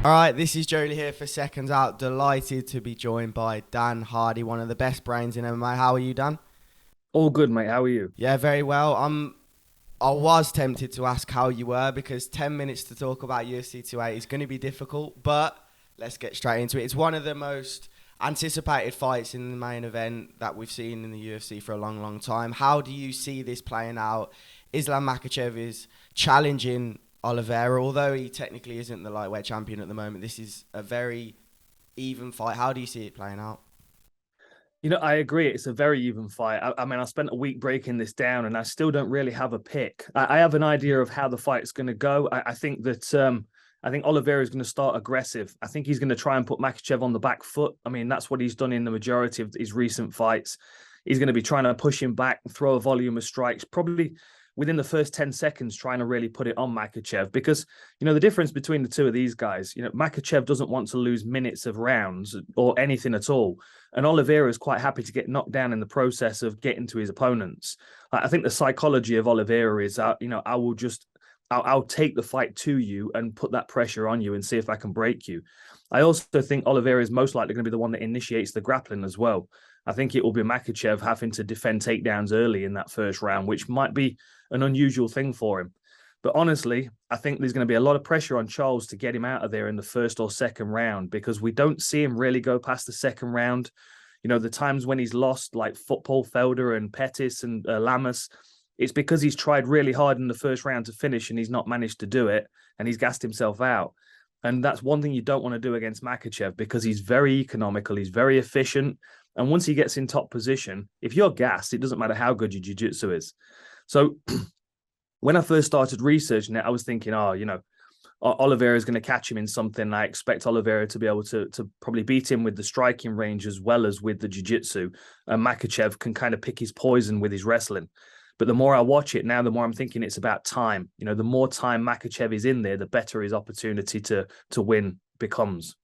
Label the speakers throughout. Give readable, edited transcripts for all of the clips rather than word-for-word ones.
Speaker 1: All right, this is Joe Leigh here for Seconds Out. Delighted to be joined by Dan Hardy, one of the best brains in MMA. How are you, Dan?
Speaker 2: All good, mate. How are you?
Speaker 1: Yeah, very well. I was tempted to ask how you were because 10 minutes to talk about UFC 280 is going to be difficult, but let's get straight into it. It's one of the most anticipated fights in the main event that we've seen in the UFC for a long, long time. How do you see this playing out? Islam Makhachev is challenging Oliveira, although he technically isn't the lightweight champion at the moment. This is a very even fight. How do you see it playing out?
Speaker 2: I agree. It's a very even fight. I mean, I spent a week breaking this down, and I still don't really have a pick. I have an idea of how the fight's going to go. I think that I think Oliveira is going to start aggressive. I think he's going to try and put Makhachev on the back foot. I mean, that's what he's done in the majority of his recent fights. He's going to be trying to push him back, throw a volume of strikes, probably within the first 10 seconds, trying to really put it on Makhachev. Because, the difference between the two of these guys, Makhachev doesn't want to lose minutes of rounds or anything at all. And Oliveira is quite happy to get knocked down in the process of getting to his opponents. I think the psychology of Oliveira is, I'll take the fight to you and put that pressure on you and see if I can break you. I also think Oliveira is most likely going to be the one that initiates the grappling as well. I think it will be Makhachev having to defend takedowns early in that first round, which might be an unusual thing for him. But honestly, I think there's going to be a lot of pressure on Charles to get him out of there in the first or second round because we don't see him really go past the second round. The times when he's lost, like Paul Felder and Pettis and Lamas, it's because he's tried really hard in the first round to finish and he's not managed to do it and he's gassed himself out. And that's one thing you don't want to do against Makhachev because he's very economical, he's very efficient. And once he gets in top position, if you're gassed, it doesn't matter how good your jiu-jitsu is. So when I first started researching it, I was thinking, Oliveira is going to catch him in something. I expect Oliveira to be able to probably beat him with the striking range as well as with the jiu-jitsu. And Makhachev can kind of pick his poison with his wrestling. But the more I watch it now, the more I'm thinking it's about time. The more time Makhachev is in there, the better his opportunity to win becomes.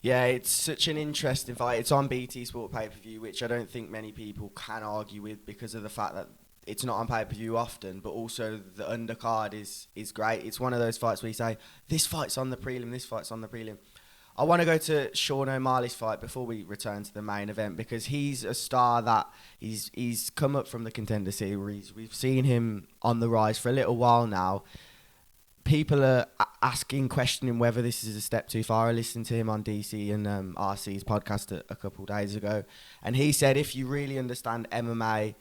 Speaker 1: Yeah, it's such an interesting fight. It's on BT Sport pay-per-view, which I don't think many people can argue with because of the fact that it's not on pay-per-view often, but also the undercard is great. It's one of those fights where you say, this fight's on the prelim, this fight's on the prelim. I want to go to Sean O'Malley's fight before we return to the main event because he's a star that he's come up from the Contender Series. We've seen him on the rise for a little while now. People are questioning whether this is a step too far. I listened to him on DC and RC's podcast a couple of days ago, and he said if you really understand MMA,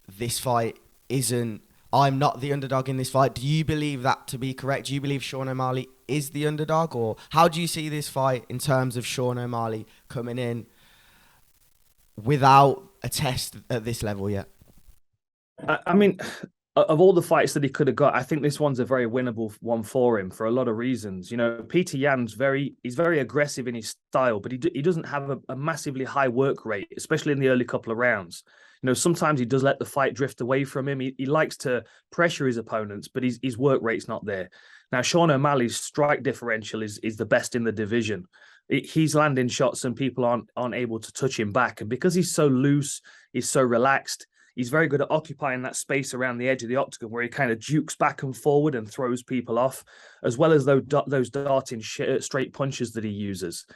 Speaker 1: this fight isn't... I'm not the underdog in this fight. Do you believe that to be correct? Do you believe Sean O'Malley is the underdog? Or how do you see this fight in terms of Sean O'Malley coming in without a test at this level yet?
Speaker 2: I mean, of all the fights that he could have got, I think this one's a very winnable one for him for a lot of reasons. Peter Yan's he's very aggressive in his style, but he doesn't have a massively high work rate, especially in the early couple of rounds. Sometimes he does let the fight drift away from him. He likes to pressure his opponents, but his work rate's not there. Now, Sean O'Malley's strike differential is the best in the division. He's landing shots and people aren't able to touch him back. And because he's so loose, he's so relaxed, he's very good at occupying that space around the edge of the octagon where he kind of jukes back and forward and throws people off, as well as those darting straight punches that he uses.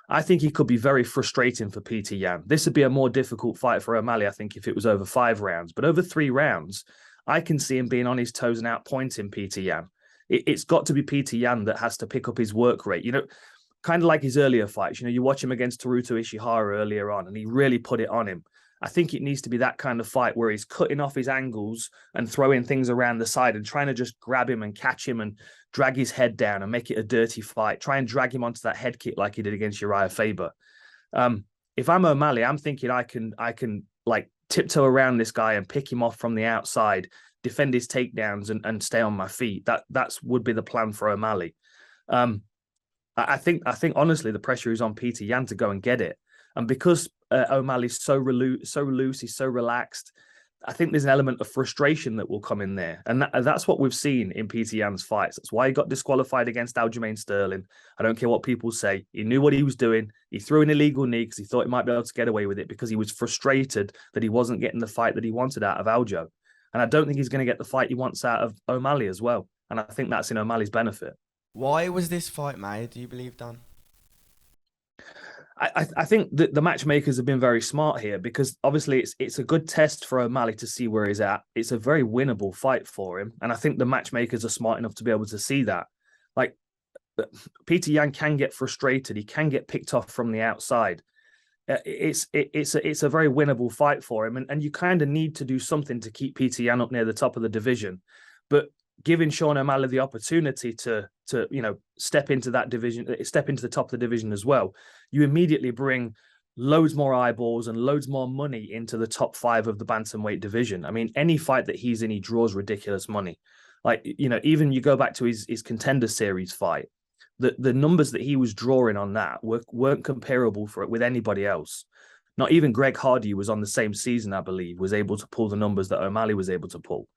Speaker 2: I think he could be very frustrating for Peter Yan. This would be a more difficult fight for O'Malley, I think, if it was over 5 rounds. But over 3 rounds, I can see him being on his toes and outpointing Peter Yan. It's got to be Peter Yan that has to pick up his work rate. Kind of like his earlier fights. You watch him against Teruto Ishihara earlier on, and he really put it on him. I think it needs to be that kind of fight where he's cutting off his angles and throwing things around the side and trying to just grab him and catch him and drag his head down and make it a dirty fight. Try and drag him onto that head kick like he did against Uriah Faber. If I'm O'Malley, I'm thinking I can like tiptoe around this guy and pick him off from the outside, defend his takedowns and stay on my feet. That's would be the plan for O'Malley. I think honestly the pressure is on Peter Yan to go and get it. And because O'Malley's so loose, he's so relaxed, I think there's an element of frustration that will come in there. And that's what we've seen in Peter Yan's fights. That's why he got disqualified against Aljamain Sterling. I don't care what people say. He knew what he was doing. He threw an illegal knee because he thought he might be able to get away with it because he was frustrated that he wasn't getting the fight that he wanted out of Aljo. And I don't think he's going to get the fight he wants out of O'Malley as well. And I think that's in O'Malley's benefit.
Speaker 1: Why was this fight made, do you believe, Dan?
Speaker 2: I think that the matchmakers have been very smart here because obviously it's a good test for O'Malley to see where he's at. It's a very winnable fight for him, and I think the matchmakers are smart enough to be able to see that. Like Peter Yan can get frustrated, he can get picked off from the outside. It's a very winnable fight for him, and you kind of need to do something to keep Peter Yan up near the top of the division. But giving Sean O'Malley the opportunity to step into that division, step into the top of the division as well, you immediately bring loads more eyeballs and loads more money into the top 5 of the bantamweight division. I mean, any fight that he's in, he draws ridiculous money. Like, even you go back to his Contender Series fight, the numbers that he was drawing on that weren't comparable for it with anybody else. Not even Greg Hardy, who was on the same season, I believe, was able to pull the numbers that O'Malley was able to pull.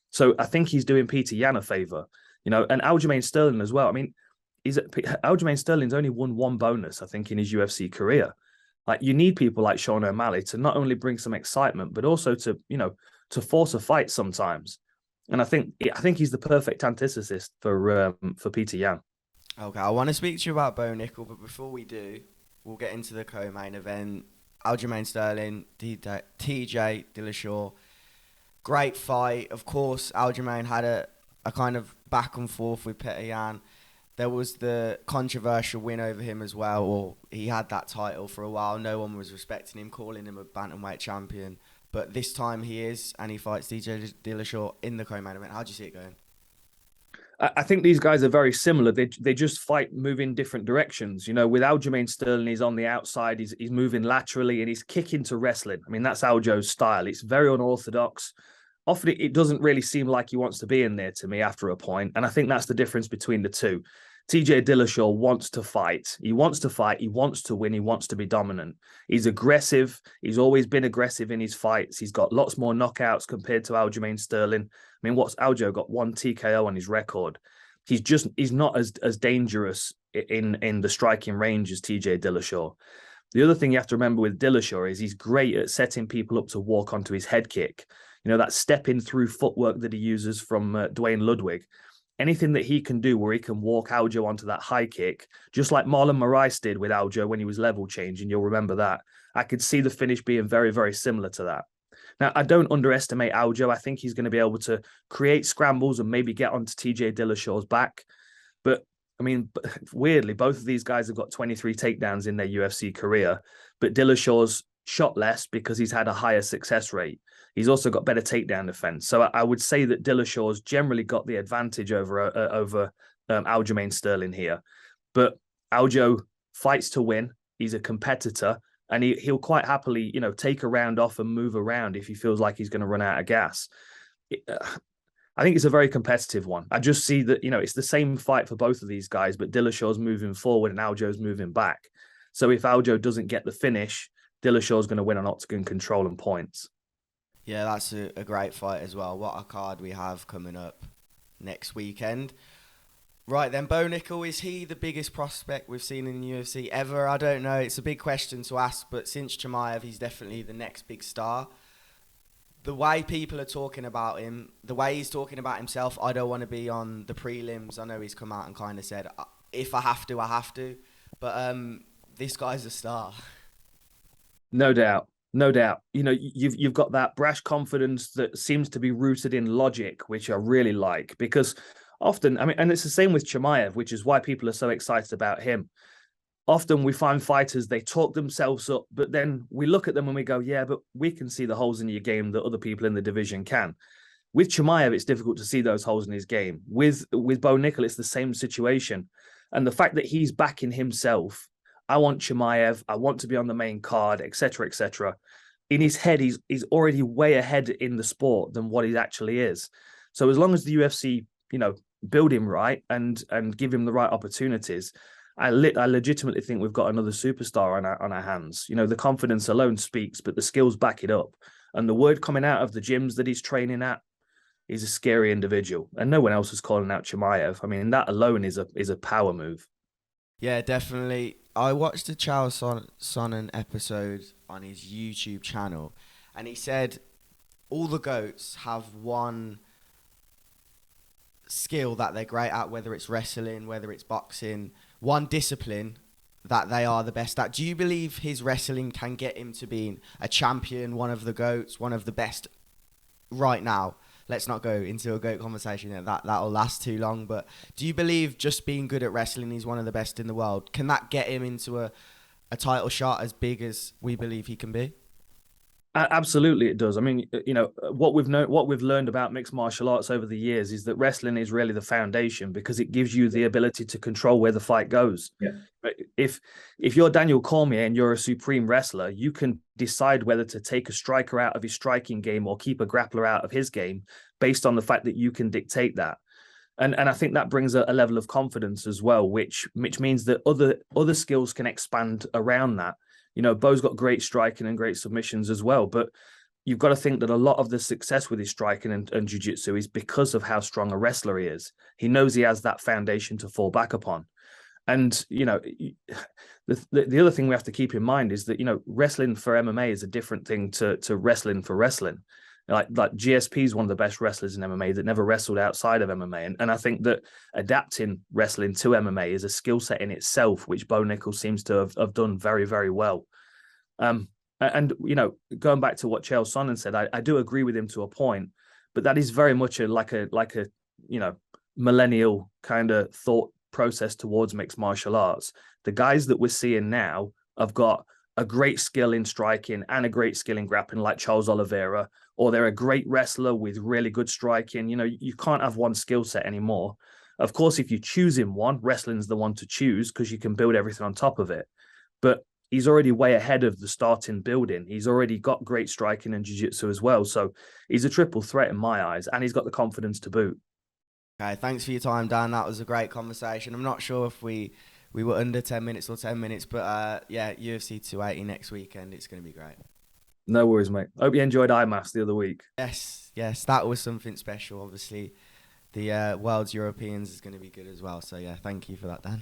Speaker 2: So I think he's doing Peter Yan a favor, and Aljamain Sterling as well. I mean, Aljamain Sterling's only won one bonus, I think, in his UFC career. Like, you need people like Sean O'Malley to not only bring some excitement, but also to force a fight sometimes. And I think he's the perfect antithesis for Peter Yan.
Speaker 1: Okay, I want to speak to you about Bo Nickal, but before we do, we'll get into the co-main event. Aljamain Sterling, TJ Dillashaw. Great fight. Of course, Aljamain had a kind of back and forth with Peter Yan. There was the controversial win over him as well, or he had that title for a while. No one was respecting him, calling him a bantamweight champion. But this time he is, and he fights TJ Dillashaw in the co-main event. How do you see it going?
Speaker 2: I think these guys are very similar. They just fight, move in different directions. With Aljamain Sterling, he's on the outside, he's moving laterally, and he's kicking to wrestling. I mean, that's Aljo's style. It's very unorthodox. Often it doesn't really seem like he wants to be in there to me after a point, and I think that's the difference between the two. TJ Dillashaw wants to fight. He wants to fight. He wants to win. He wants to be dominant. He's aggressive. He's always been aggressive in his fights. He's got lots more knockouts compared to Aljamain Sterling. I mean, what's Aljo got? 1 TKO on his record. He's not as dangerous in the striking range as TJ Dillashaw. The other thing you have to remember with Dillashaw is he's great at setting people up to walk onto his head kick. That stepping through footwork that he uses from Dwayne Ludwig. Anything that he can do where he can walk Aljo onto that high kick, just like Marlon Moraes did with Aljo when he was level changing, you'll remember that. I could see the finish being very, very similar to that. Now, I don't underestimate Aljo. I think he's going to be able to create scrambles and maybe get onto TJ Dillashaw's back. But, I mean, weirdly, both of these guys have got 23 takedowns in their UFC career, but Dillashaw's shot less because he's had a higher success rate. He's also got better takedown defense. So I would say that Dillashaw's generally got the advantage over Aljamain Sterling here. But Aljo fights to win. He's a competitor, and he'll quite happily, take a round off and move around if he feels like he's going to run out of gas. I think it's a very competitive one. I just see that, it's the same fight for both of these guys, but Dillashaw's moving forward and Aljo's moving back. So if Aljo doesn't get the finish, Dillashaw's going to win on octagon control and points.
Speaker 1: Yeah, that's a great fight as well. What a card we have coming up next weekend. Right then, Bo Nickal, is he the biggest prospect we've seen in the UFC ever? I don't know. It's a big question to ask, but since Chimaev, he's definitely the next big star. The way people are talking about him, the way he's talking about himself, I don't want to be on the prelims. I know he's come out and kind of said, if I have to, I have to. But this guy's a star.
Speaker 2: No doubt. No doubt. You've got that brash confidence that seems to be rooted in logic, which I really like, because often, I mean, and it's the same with Chimaev, which is why people are so excited about him. Often we find fighters, they talk themselves up, but then we look at them and we go, yeah, but we can see the holes in your game that other people in the division can. With Chimaev, it's difficult to see those holes in his game. With Bo Nickal, it's the same situation. And the fact that he's backing himself, I want Chimaev, I want to be on the main card, etc., etc. In his head, he's already way ahead in the sport than what he actually is. So as long as the UFC, build him right and give him the right opportunities, I legitimately think we've got another superstar on our hands. The confidence alone speaks, but the skills back it up. And the word coming out of the gyms that he's training at, he's a scary individual. And no one else is calling out Chimaev. I mean, that alone is a power move.
Speaker 1: Yeah, definitely. I watched the Chael Sonnen episode on his YouTube channel, and he said all the GOATs have one skill that they're great at, whether it's wrestling, whether it's boxing, one discipline that they are the best at. Do you believe his wrestling can get him to being a champion, one of the GOATs, one of the best right now? Let's not go into a GOAT conversation. That'll last too long. But do you believe just being good at wrestling, he's one of the best in the world? Can that get him into a title shot as big as we believe he can be?
Speaker 2: Absolutely, it does. I mean, what we've learned about mixed martial arts over the years is that wrestling is really the foundation because it gives you the ability to control where the fight goes.
Speaker 3: Yeah.
Speaker 2: If you're Daniel Cormier and you're a supreme wrestler, you can decide whether to take a striker out of his striking game or keep a grappler out of his game based on the fact that you can dictate that. And I think that brings a level of confidence as well, which means that other skills can expand around that. Bo's got great striking and great submissions as well, but you've got to think that a lot of the success with his striking and jiu-jitsu is because of how strong a wrestler he is. He knows he has that foundation to fall back upon. And, the other thing we have to keep in mind is that, wrestling for MMA is a different thing to wrestling for wrestling. Like GSP is one of the best wrestlers in MMA that never wrestled outside of MMA. And I think that adapting wrestling to MMA is a skill set in itself, which Bo Nickal seems to have done very, very well. And, going back to what Chael Sonnen said, I do agree with him to a point, but that is very much like a millennial kind of thought process towards mixed martial arts. The guys that we're seeing now have got a great skill in striking and a great skill in grappling, like Charles Oliveira, or they're a great wrestler with really good striking. You can't have one skill set anymore. Of course, if you're choosing one, wrestling's the one to choose because you can build everything on top of it. But he's already way ahead of the starting building. He's already got great striking and jiu-jitsu as well. So he's a triple threat in my eyes, and he's got the confidence to boot.
Speaker 1: Okay, thanks for your time, Dan. That was a great conversation. I'm not sure if we were under 10 minutes or 10 minutes, but UFC 280 next weekend. It's going to be great.
Speaker 2: No worries, mate. Hope you enjoyed IMAS the other week.
Speaker 1: Yes, that was something special. Obviously, the World's Europeans is going to be good as well. So, yeah, thank you for that, Dan.